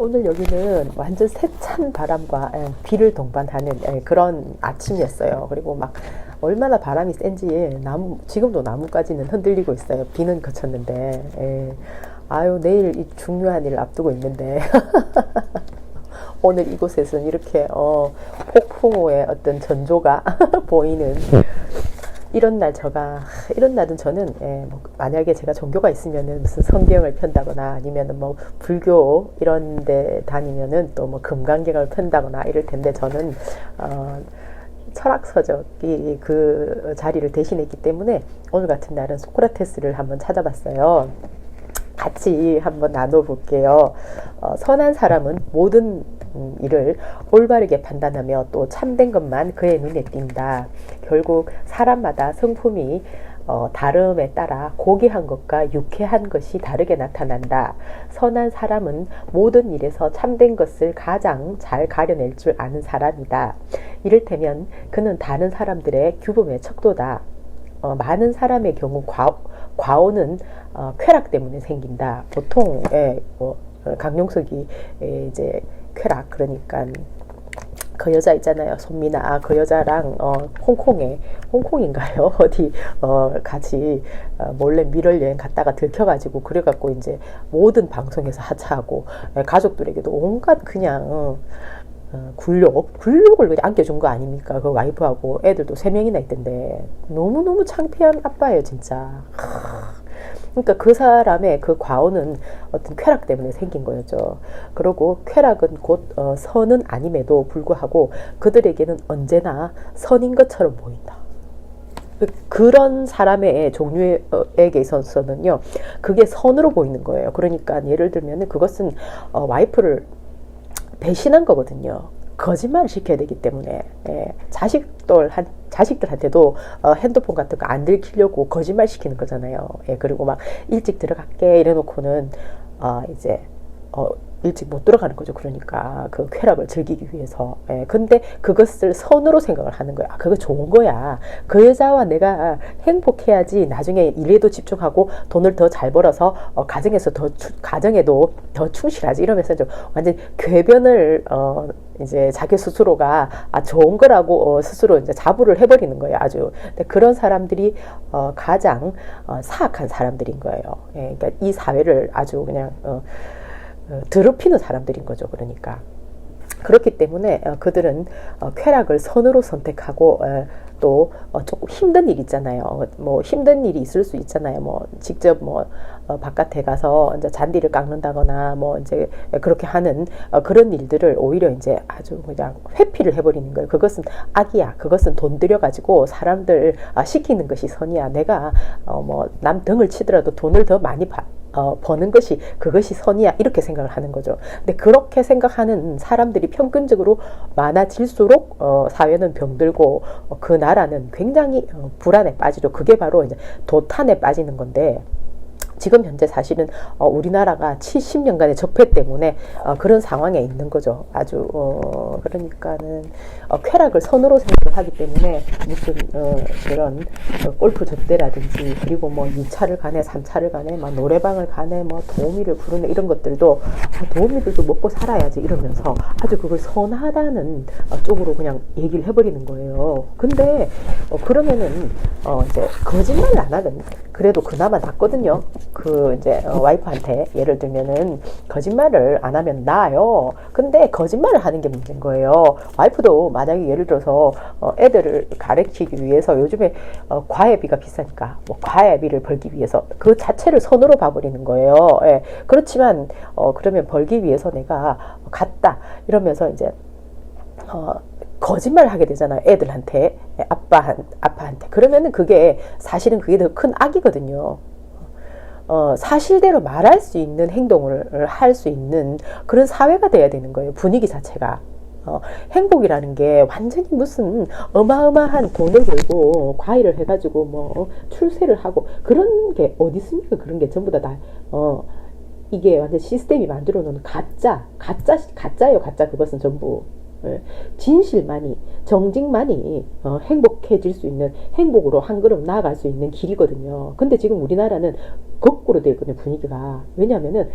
오늘 여기는 완전 세찬 바람과 비를 동반하는 그런 아침이었어요. 그리고 막 얼마나 바람이 센지 지금도 나무까지는 흔들리고 있어요. 비는 그쳤는데. 아유, 내일 이 중요한 일을 앞두고 있는데 오늘 이곳에서는 이렇게 폭풍우의 어떤 전조가 보이는 이런 날은 저는 뭐 만약에 제가 종교가 있으면은 무슨 성경을 편다거나 아니면은 뭐 불교 이런 데 다니면은 또 뭐 금강경을 편다거나 이럴 텐데 저는 철학서적이 그 자리를 대신했기 때문에 오늘 같은 날은 소크라테스를 한번 찾아봤어요. 같이 한번 나눠볼게요. 선한 사람은 모든 일을 올바르게 판단하며 또 참된 것만 그의 눈에 띈다. 결국 사람마다 성품이 다름에 따라 고귀한 것과 유쾌한 것이 다르게 나타난다. 선한 사람은 모든 일에서 참된 것을 가장 잘 가려낼 줄 아는 사람이다. 이를테면 그는 다른 사람들의 규범에 척도다. 많은 사람의 경우 과오는 쾌락 때문에 생긴다. 보통 강용석이 이제 쾌락, 그러니까 그 여자 있잖아요, 손미나. 그 여자랑 홍콩인가요? 어디 같이 몰래 미럴 여행 갔다가 들켜가지고 그래갖고 이제 모든 방송에서 하차하고 가족들에게도 온갖 그냥 굴욕을 그냥 안겨준 거 아닙니까? 그 와이프하고 애들도 3명이나 있던데 너무너무 창피한 아빠예요, 진짜. 그러니까 그 사람의 그 과오는 어떤 쾌락 때문에 생긴 거였죠. 그리고 쾌락은 곧 선은 아님에도 불구하고 그들에게는 언제나 선인 것처럼 보인다. 그런 사람의 종류에게 있어서는요, 그게 선으로 보이는 거예요. 그러니까 예를 들면 그것은 와이프를 배신한 거거든요. 거짓말을 시켜야 되기 때문에 자식들한테도 핸드폰 같은 거 안 들키려고 거짓말 시키는 거잖아요. 그리고 막 일찍 들어갈게 이래놓고는 이제 일찍 못 들어가는 거죠. 그러니까 그 쾌락을 즐기기 위해서. 근데 그것을 선으로 생각을 하는 거야. 그거 좋은 거야. 그 여자와 내가 행복해야지 나중에 일에도 집중하고 돈을 더 잘 벌어서 가정에도 더 충실하지. 이러면서 좀 완전 궤변을 이제 자기 스스로가 좋은 거라고 스스로 이제 자부를 해버리는 거예요. 아주. 근데 그런 사람들이 가장 사악한 사람들인 거예요. 그러니까 이 사회를 아주 그냥 더럽히는 사람들인 거죠. 그러니까 그렇기 때문에 그들은 쾌락을 선으로 선택하고 또 조금 힘든 일 있잖아요. 뭐 힘든 일이 있을 수 있잖아요. 뭐 직접 바깥에 가서 이제 잔디를 깎는다거나 뭐 이제 그렇게 하는 그런 일들을 오히려 이제 아주 그냥 회피를 해버리는 거예요. 그것은 악이야. 그것은 돈 들여가지고 사람들 시키는 것이 선이야. 내가 뭐 남 등을 치더라도 돈을 더 많이 버는 그것이 선이야. 이렇게 생각을 하는 거죠. 근데 그렇게 생각하는 사람들이 평균적으로 많아질수록 사회는 병들고 그 나라는 굉장히 불안에 빠지죠. 그게 바로 이제 도탄에 빠지는 건데, 지금 현재 사실은 우리나라가 70년간의 적폐 때문에 그런 상황에 있는 거죠. 아주 그러니까는 쾌락을 선으로 생각을 하기 때문에 무슨 그런 골프 접대라든지, 그리고 뭐 2차를 가네 3차를 가네 막 노래방을 가네 뭐 도우미를 부르네, 이런 것들도 도우미들도 먹고 살아야지 이러면서 아주 그걸 선하다는 쪽으로 그냥 얘기를 해버리는 거예요. 근데 그러면은 이제 거짓말을 안 하든 그래도 그나마 낫거든요. 그 이제 와이프한테 예를 들면은 거짓말을 안 하면 나아요. 근데 거짓말을 하는 게 문제인 거예요. 와이프도 만약에 예를 들어서 애들을 가르치기 위해서 요즘에 과외비가 비싸니까 뭐 과외비를 벌기 위해서 그 자체를 선으로 봐버리는 거예요. 그렇지만 그러면 벌기 위해서 내가 갔다 이러면서 이제 거짓말을 하게 되잖아요. 애들한테, 아빠한테. 그러면은 사실은 그게 더 큰 악이거든요. 사실대로 말할 수 있는 행동을 할 수 있는 그런 사회가 돼야 되는 거예요. 분위기 자체가. 행복이라는 게 완전히 무슨 어마어마한 돈을 벌고 과일을 해가지고 뭐 출세를 하고 그런 게 어디 있습니까? 그런 게 전부 다 이게 완전 시스템이 만들어 놓은 가짜예요. 가짜. 그것은 전부 진실만이, 정직만이 행복해질 수 있는, 행복으로 한 걸음 나아갈 수 있는 길이거든요. 근데 지금 우리나라는 거꾸로 되어 있거든요, 분위기가. 왜냐하면은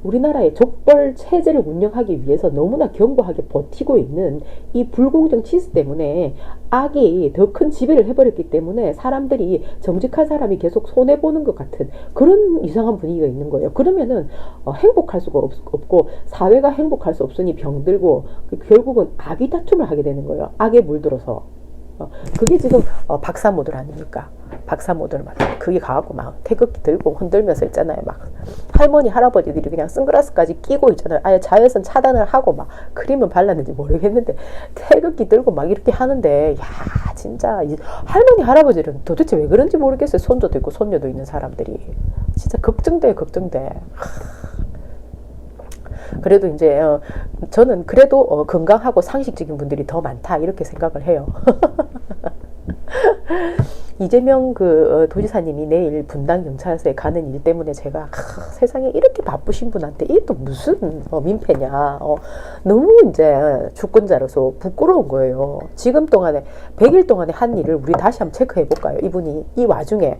우리나라의 족벌 체제를 운영하기 위해서 너무나 견고하게 버티고 있는 이 불공정 치수 때문에 악이 더 큰 지배를 해버렸기 때문에 사람들이 정직한 사람이 계속 손해보는 것 같은 그런 이상한 분위기가 있는 거예요. 그러면은 행복할 수가 없고 사회가 행복할 수 없으니 병들고 결국은 악의 다툼을 하게 되는 거예요. 악에 물들어서. 그게 지금 박사모들 아닙니까? 박사모들 막 그게 가갖고 막 태극기 들고 흔들면서 있잖아요. 막 할머니 할아버지들이 그냥 선글라스까지 끼고 있잖아요. 아예 자외선 차단을 하고 막 크림은 발랐는지 모르겠는데 태극기 들고 막 이렇게 하는데 야 진짜 할머니 할아버지는 도대체 왜 그런지 모르겠어요. 손주도 있고 손녀도 있는 사람들이 진짜 걱정돼. 그래도 이제 저는 그래도 건강하고 상식적인 분들이 더 많다 이렇게 생각을 해요. 이재명 도지사님이 내일 분당 경찰서에 가는 일 때문에 제가 세상에 이렇게 바쁘신 분한테 이게 또 무슨 민폐냐 너무 이제 주권자로서 부끄러운 거예요. 지금 동안에 100일 동안에 한 일을 우리 다시 한번 체크해 볼까요? 이분이 이 와중에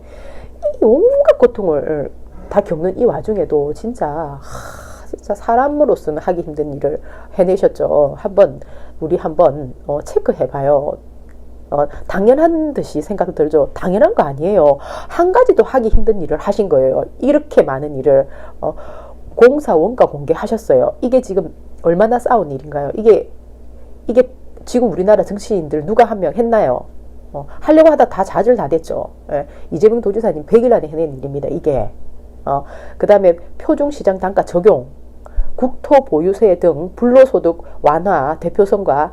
이 온갖 고통을 다 겪는 이 와중에도 진짜 사람으로서는 하기 힘든 일을 해내셨죠. 우리 한번 체크해봐요. 당연한 듯이 생각 들죠. 당연한 거 아니에요. 한 가지도 하기 힘든 일을 하신 거예요. 이렇게 많은 일을 공사 원가 공개하셨어요. 이게 지금 얼마나 싸운 일인가요? 이게 지금 우리나라 정치인들 누가 한 명 했나요? 하려고 하다 다 좌절 다 됐죠. 예. 이재명 도지사님 100일 안에 해낸 일입니다. 이게 그 다음에 표준시장 단가 적용, 국토보유세 등 불로소득 완화 대표성과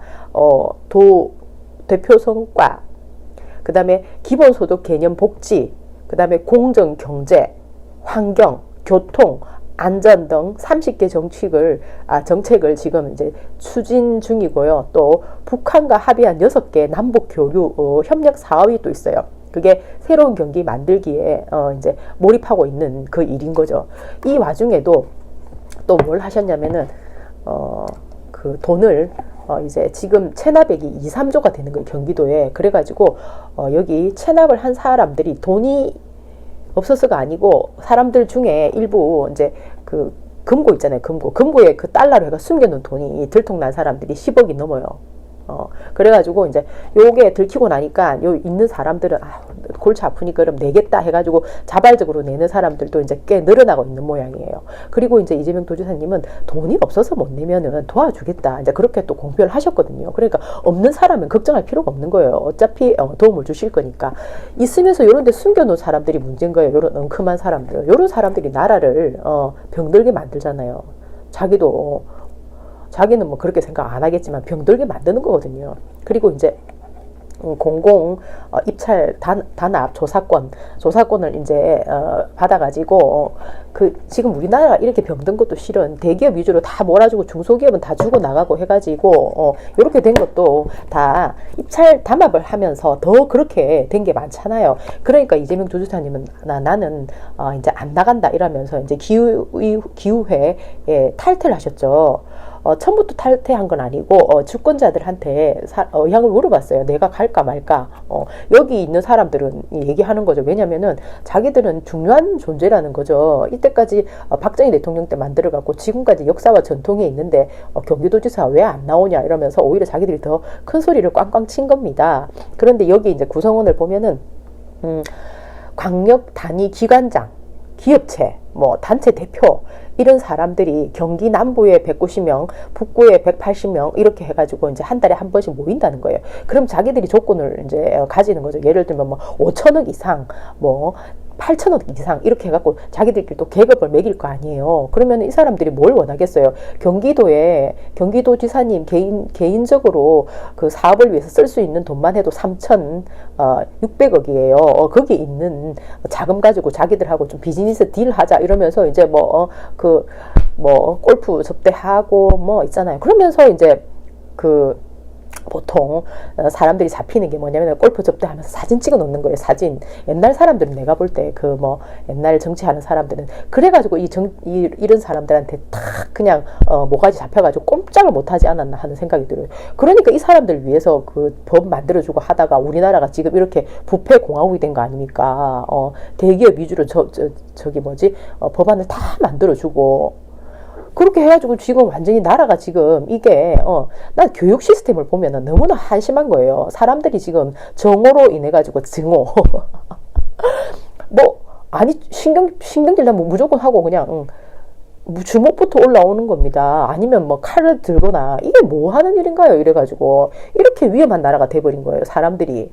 대표성과 그 다음에 기본소득 개념 복지, 그 다음에 공정경제, 환경, 교통, 안전 등 30개 정책을 지금 이제 추진 중이고요. 또 북한과 합의한 6개 남북 교류 협력 사업이 또 있어요. 그게 새로운 경기 만들기에 이제 몰입하고 있는 그 일인 거죠. 이 와중에도 또 뭘 하셨냐면은 그 돈을 이제 지금 체납액이 2, 3조가 되는 거예요. 경기도에. 그래가지고 여기 체납을 한 사람들이 돈이 없어서가 아니고 사람들 중에 일부 이제 그 금고 있잖아요. 금고에 그 달러로 해가 숨겨놓은 돈이 들통난 사람들이 10억이 넘어요. 그래가지고 이제 요게 들키고 나니까 요 있는 사람들은 골치 아프니까 그럼 내겠다 해가지고 자발적으로 내는 사람들도 이제 꽤 늘어나고 있는 모양이에요. 그리고 이제 이재명 도지사님은 돈이 없어서 못 내면은 도와주겠다. 이제 그렇게 또 공표를 하셨거든요. 그러니까 없는 사람은 걱정할 필요가 없는 거예요. 어차피 도움을 주실 거니까. 있으면서 요런 데 숨겨놓은 사람들이 문제인 거예요. 요런 엉큼한 사람들. 요런 사람들이 나라를 병들게 만들잖아요. 자기는 뭐 그렇게 생각 안 하겠지만 병들게 만드는 거거든요. 그리고 이제 공공 입찰 단합 조사권을 이제 받아가지고 지금 우리나라가 이렇게 병든 것도 실은 대기업 위주로 다 몰아주고 중소기업은 다 주고 나가고 해가지고 이렇게 된 것도 다 입찰 담합을 하면서 더 그렇게 된 게 많잖아요. 그러니까 이재명 도지사님은 나는 이제 안 나간다 이러면서 이제 기후회에 탈퇴를 하셨죠. 처음부터 탈퇴한 건 아니고 주권자들한테 의향을 물어봤어요. 내가 갈까 말까. 여기 있는 사람들은 얘기하는 거죠. 왜냐면은 자기들은 중요한 존재라는 거죠. 이때까지 박정희 대통령 때 만들어갖고 지금까지 역사와 전통이 있는데 경기도지사 왜 안 나오냐 이러면서 오히려 자기들이 더 큰 소리를 꽝꽝 친 겁니다. 그런데 여기 이제 구성원을 보면은 광역 단위 기관장, 기업체, 뭐 단체 대표 이런 사람들이 경기 남부에 190명, 북부에 180명 이렇게 해가지고 이제 한 달에 한 번씩 모인다는 거예요. 그럼 자기들이 조건을 이제 가지는 거죠. 예를 들면 뭐 5천억 이상, 뭐 8천억 이상 이렇게 해갖고 자기들끼리 또 계급을 매길 거 아니에요. 그러면 이 사람들이 뭘 원하겠어요? 경기도지사님 개인적으로 그 사업을 위해서 쓸 수 있는 돈만 해도 3,600억이에요. 거기 있는 자금 가지고 자기들하고 좀 비즈니스 딜 하자 이러면서 이제 골프 접대하고 뭐 있잖아요. 그러면서 이제 보통 사람들이 잡히는 게 뭐냐면 골프 접대하면서 사진 찍어 놓는 거예요. 사진. 옛날 사람들은 내가 볼 때 옛날 정치하는 사람들은 그래가지고 이런 사람들한테 탁 그냥 모가지 잡혀가지고 꼼짝을 못하지 않았나 하는 생각이 들어요. 그러니까 이 사람들을 위해서 그 법 만들어주고 하다가 우리나라가 지금 이렇게 부패 공화국이 된 거 아닙니까? 대기업 위주로 법안을 다 만들어주고 그렇게 해가지고 지금 완전히 나라가 지금 이게 난 교육 시스템을 보면은 너무나 한심한 거예요. 사람들이 지금 정오로 인해 가지고 증오 뭐 아니 신경질 나면 무조건 하고 그냥 주먹부터 올라오는 겁니다. 아니면 뭐 칼을 들거나 이게 뭐 하는 일인가요? 이래가지고 이렇게 위험한 나라가 돼버린 거예요. 사람들이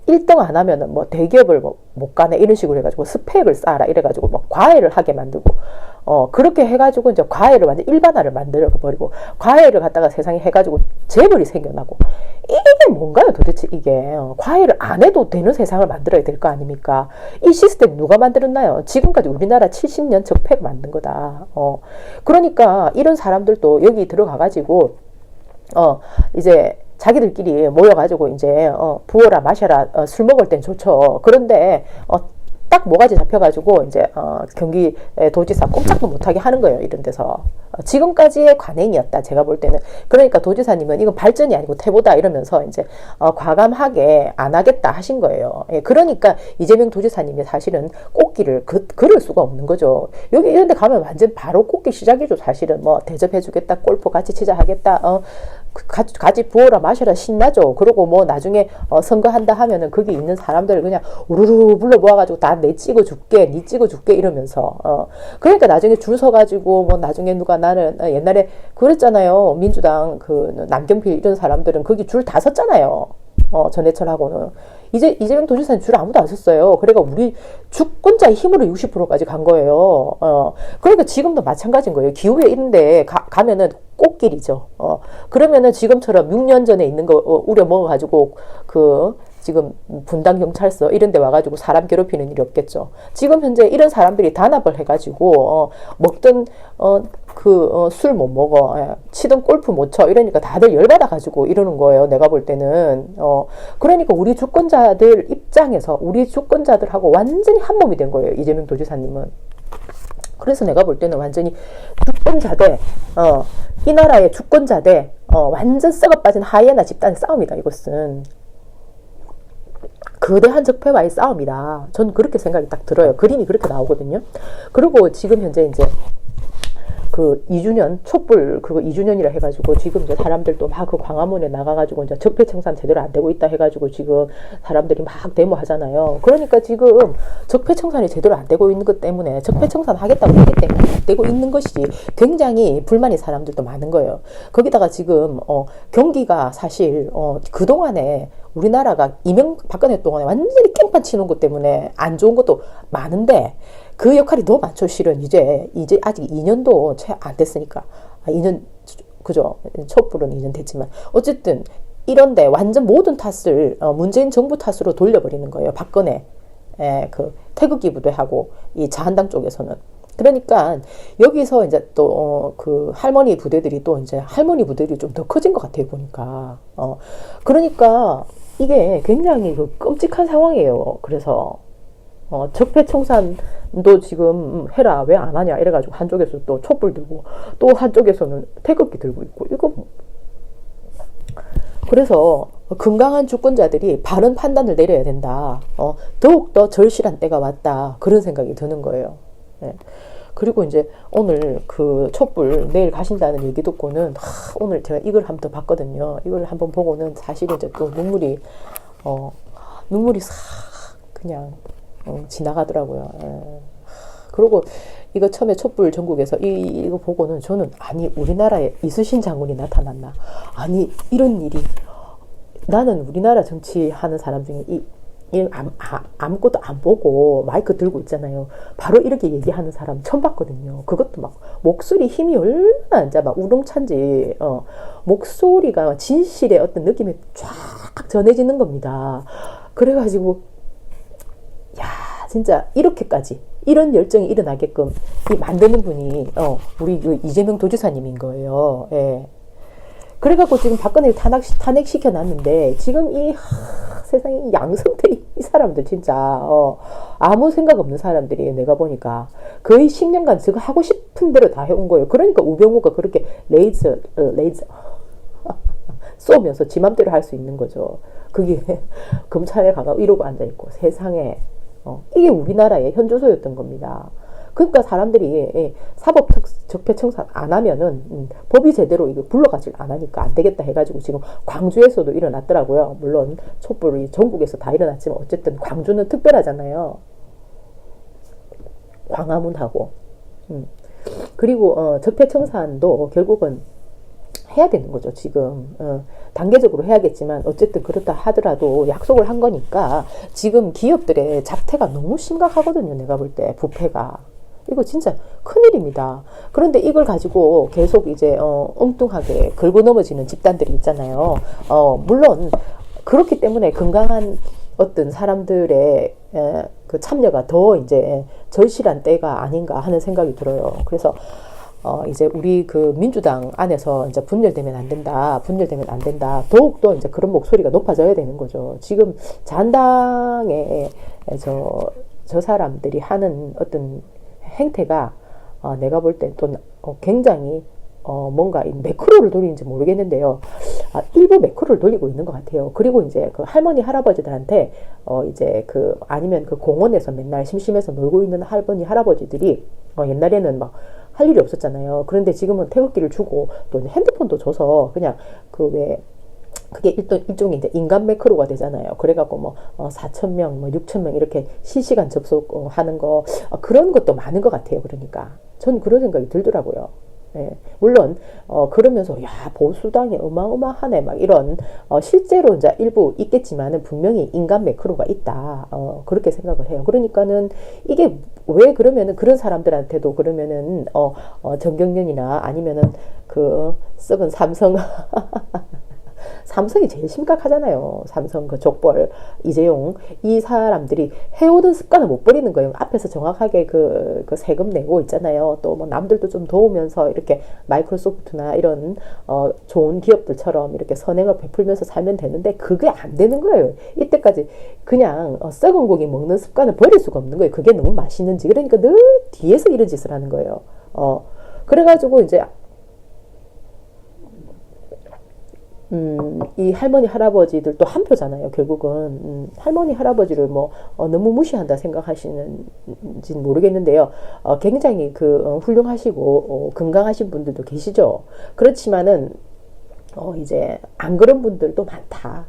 1등 안 하면은 뭐 대기업을 뭐 못 가네 이런 식으로 해가지고 스펙을 쌓아라 이래가지고 뭐 과외를 하게 만들고 그렇게 해가지고 이제 과외를 완전 일반화를 만들어 버리고 과외를 갖다가 세상에 해가지고 재벌이 생겨나고 이게 뭔가요 도대체 이게 과외를 안 해도 되는 세상을 만들어야 될 거 아닙니까? 이 시스템 누가 만들었나요? 지금까지 우리나라 70년 적폐가 만든 거다. 그러니까 이런 사람들도 여기 들어가가지고 이제 자기들끼리 모여가지고 이제 부어라 마셔라 술 먹을 땐 좋죠. 그런데 딱 모가지 잡혀가지고 이제 경기도지사 꼼짝도 못하게 하는 거예요. 이런 데서 지금까지의 관행이었다. 제가 볼 때는 그러니까 도지사님은 이건 발전이 아니고 퇴보다 이러면서 이제 과감하게 안 하겠다 하신 거예요. 예, 그러니까 이재명 도지사님이 사실은 꽃길을 그럴 수가 없는 거죠. 여기 이런 데 가면 완전 바로 꽃길 시작이죠. 사실은 뭐 대접해주겠다, 골프 같이 치자 하겠다, 같이 부어라 마셔라 신나죠. 그리고 뭐 나중에 선거한다 하면은 거기 있는 사람들을 그냥 우르르 불러 모아가지고 다 내 찍어줄게, 니 찍어줄게 이러면서 그러니까 나중에 줄 서가지고 뭐 나중에 누가 나는 옛날에 그랬잖아요. 민주당 그 남경필 이런 사람들은 거기 줄 다 섰잖아요. 전해철하고는 이재명 도지사는 줄 아무도 안 섰어요. 그러니까 우리 주권자의 힘으로 60%까지 간 거예요. 그러니까 지금도 마찬가지인 거예요. 기후에 이런데 가면은 꽃길이죠. 그러면은 지금처럼 6년 전에 있는 거 우려 먹어가지고 지금 분당 경찰서 이런 데 와가지고 사람 괴롭히는 일이 없겠죠. 지금 현재 이런 사람들이 단합을 해가지고 먹던 술 못 먹어, 치던 골프 못 쳐 이러니까 다들 열받아가지고 이러는 거예요. 내가 볼 때는 그러니까 우리 주권자들 입장에서 우리 주권자들하고 완전히 한 몸이 된 거예요. 이재명 도지사님은. 그래서 내가 볼 때는 완전히 주권자 대 이 나라의 주권자 대 완전 썩어 빠진 하이에나 집단의 싸움이다. 이것은 거대한 적폐와의 싸움이다. 저는 그렇게 생각이 딱 들어요. 그림이 그렇게 나오거든요. 그리고 지금 현재 이제 그 2주년 촛불 그거 2주년이라 해가지고 지금 이제 사람들도 막 그 광화문에 나가가지고 이제 적폐청산 제대로 안 되고 있다 해가지고 지금 사람들이 막 데모하잖아요. 그러니까 지금 적폐청산이 제대로 안 되고 있는 것 때문에 적폐청산 하겠다고 했기 때문에 안 되고 있는 것이지 굉장히 불만이 사람들도 많은 거예요. 거기다가 지금 경기가 사실 그동안에 우리나라가 이명박근혜 동안에 완전히 깽판 치는 것 때문에 안 좋은 것도 많은데 그 역할이 너무 많죠. 실은 이제 아직 2년도 채 안 됐으니까 2년 그죠. 촛불은 2년 됐지만 어쨌든 이런데 완전 모든 탓을 문재인 정부 탓으로 돌려버리는 거예요. 박근혜 그 태극기 부대하고 이 자한당 쪽에서는. 그러니까 여기서 이제 또 그 할머니 부대들이 또 이제 할머니 부대들이 좀 더 커진 것 같아요. 보니까 그러니까 이게 굉장히 그 끔찍한 상황이에요. 그래서 적폐청산도 지금 해라 왜 안 하냐 이래가지고 한쪽에서 또 촛불 들고 또 한쪽에서는 태극기 들고 있고 이거 그래서 건강한 주권자들이 바른 판단을 내려야 된다. 더욱더 절실한 때가 왔다. 그런 생각이 드는 거예요. 네. 그리고 이제 오늘 그 촛불 내일 가신다는 얘기 듣고는 오늘 제가 이걸 한번 더 봤거든요. 이걸 한번 보고는 사실 이제 또 눈물이 싹 그냥 지나가더라고요. 그리고 이거 처음에 촛불 전국에서 이거 보고는 저는 아니 우리나라에 이순신 장군이 나타났나? 아니 이런 일이 나는 우리나라 정치하는 사람 중에 아무것도 안 보고 마이크 들고 있잖아요. 바로 이렇게 얘기하는 사람 처음 봤거든요. 그것도 막 목소리 힘이 얼마나 이제 막 우렁찬지 목소리가 진실의 어떤 느낌이 쫙 전해지는 겁니다. 그래가지고 야 진짜 이렇게까지 이런 열정이 일어나게끔 만드는 분이 우리 그 이재명 도지사님인 거예요. 예. 그래갖고 지금 박근혜를 탄핵시켜 놨는데 지금 세상에 양성대 이 사람들 진짜 아무 생각 없는 사람들이 내가 보니까 거의 10년간 저거 하고 싶은 대로 다 해온 거예요. 그러니까 우병우가 그렇게 레이저 쏘면서 지 맘대로 할 수 있는 거죠. 그게 검찰에 가가 이러고 앉아있고 세상에 이게 우리나라의 현주소였던 겁니다. 그러니까 사람들이 사법적폐청산 안 하면은 법이 제대로 이거 굴러가질 안 하니까 안 되겠다 해가지고 지금 광주에서도 일어났더라고요. 물론 촛불이 전국에서 다 일어났지만 어쨌든 광주는 특별하잖아요. 광화문하고. 그리고 적폐청산도 결국은 해야 되는 거죠. 지금 단계적으로 해야겠지만 어쨌든 그렇다 하더라도 약속을 한 거니까 지금 기업들의 작태가 너무 심각하거든요. 내가 볼 때 부패가 이거 진짜 큰일입니다. 그런데 이걸 가지고 계속 이제 엉뚱하게 긁고 넘어지는 집단들이 있잖아요. 물론 그렇기 때문에 건강한 어떤 사람들의 그 참여가 더 이제 절실한 때가 아닌가 하는 생각이 들어요. 그래서 이제 우리 그 민주당 안에서 이제 분열되면 안 된다, 분열되면 안 된다. 더욱더 이제 그런 목소리가 높아져야 되는 거죠. 지금 잔당의 저 사람들이 하는 어떤 행태가 내가 볼 땐 또 굉장히 뭔가 매크로를 돌리는지 모르겠는데요. 일부 매크로를 돌리고 있는 것 같아요. 그리고 이제 그 할머니 할아버지들한테 이제 그 아니면 그 공원에서 맨날 심심해서 놀고 있는 할머니 할아버지들이 옛날에는 막 할 일이 없었잖아요. 그런데 지금은 태극기를 주고 또 핸드폰도 줘서 그냥 그 왜 그게 일종의 이제 인간 매크로가 되잖아요. 그래갖고 뭐 4,000명, 뭐 6,000명 이렇게 실시간 접속하는 거 그런 것도 많은 것 같아요. 그러니까 전 그런 생각이 들더라고요. 예, 물론 그러면서 야 보수당이 어마어마하네 막 이런 실제로 이제 일부 있겠지만은 분명히 인간 매크로가 있다 그렇게 생각을 해요. 그러니까는 이게 왜 그러면은 그런 사람들한테도 그러면은 정경련이나 아니면은 그 썩은 삼성 삼성이 제일 심각하잖아요. 삼성 그 족벌 이재용 이 사람들이 해오던 습관을 못 버리는 거예요. 앞에서 정확하게 그 세금 내고 있잖아요. 또 뭐 남들도 좀 도우면서 이렇게 마이크로소프트나 이런 좋은 기업들처럼 이렇게 선행을 베풀면서 살면 되는데 그게 안 되는 거예요. 이때까지 그냥 썩은 고기 먹는 습관을 버릴 수가 없는 거예요. 그게 너무 맛있는지. 그러니까 늘 뒤에서 이런 짓을 하는 거예요. 그래가지고 이제 이 할머니 할아버지들도 한 표잖아요. 결국은 할머니 할아버지를 뭐 너무 무시한다 생각하시는지는 모르겠는데요. 굉장히 그 훌륭하시고 건강하신 분들도 계시죠. 그렇지만은 이제 안 그런 분들도 많다.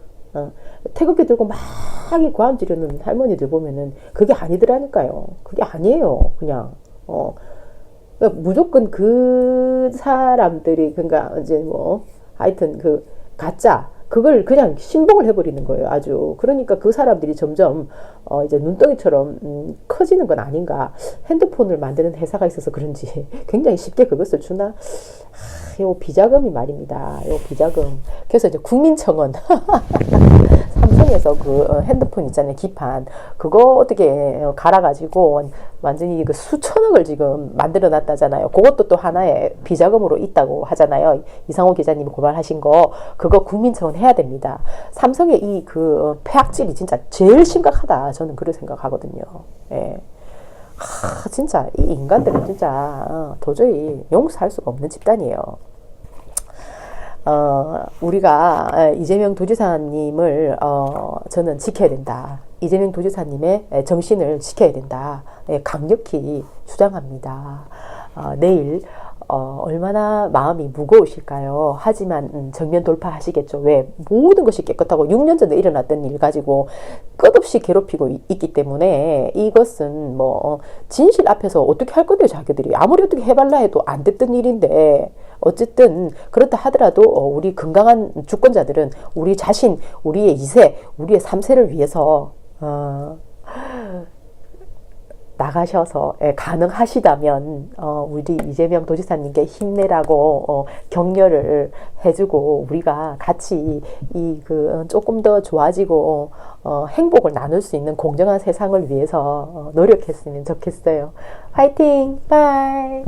태극기 들고 막 고함 지르는 할머니들 보면은 그게 아니더라니까요. 그게 아니에요. 그냥 그러니까 무조건 그 사람들이 그러니까 이제 뭐 하여튼 그 가짜 그걸 그냥 신봉을 해버리는 거예요. 아주 그러니까 그 사람들이 점점 이제 눈덩이처럼 커지는 건 아닌가. 핸드폰을 만드는 회사가 있어서 그런지 굉장히 쉽게 그것을 주나. 요 비자금이 말입니다. 요 비자금. 그래서 이제 국민청원 삼성에서 그 핸드폰 있잖아요. 기판 그거 어떻게 갈아가지고 완전히 그 수천억을 지금 만들어 놨다잖아요. 그것도 또 하나의 비자금으로 있다고 하잖아요. 이상호 기자님이 고발하신 거 그거 국민청원 해야 됩니다. 삼성의 이 그 폐악질이 진짜 제일 심각하다. 저는 그렇게 생각하거든요. 예. 진짜 이 인간들은 진짜 도저히 용서할 수가 없는 집단이에요. 우리가 이재명 도지사님을 저는 지켜야 된다. 이재명 도지사님의 정신을 지켜야 된다. 강력히 주장합니다. 내일 얼마나 마음이 무거우실까요? 하지만 정면 돌파하시겠죠. 왜? 모든 것이 깨끗하고 6년 전에 일어났던 일 가지고 끝없이 괴롭히고 있기 때문에 이것은 뭐 진실 앞에서 어떻게 할 건데요. 자기들이 아무리 어떻게 해발라 해도 안 됐던 일인데 어쨌든 그렇다 하더라도 우리 건강한 주권자들은 우리 자신, 우리의 2세, 우리의 3세를 위해서 나가셔서 가능하시다면 우리 이재명 도지사님께 힘내라고 격려를 해주고 우리가 같이 이 그 조금 더 좋아지고 행복을 나눌 수 있는 공정한 세상을 위해서 노력했으면 좋겠어요. 화이팅! 바이!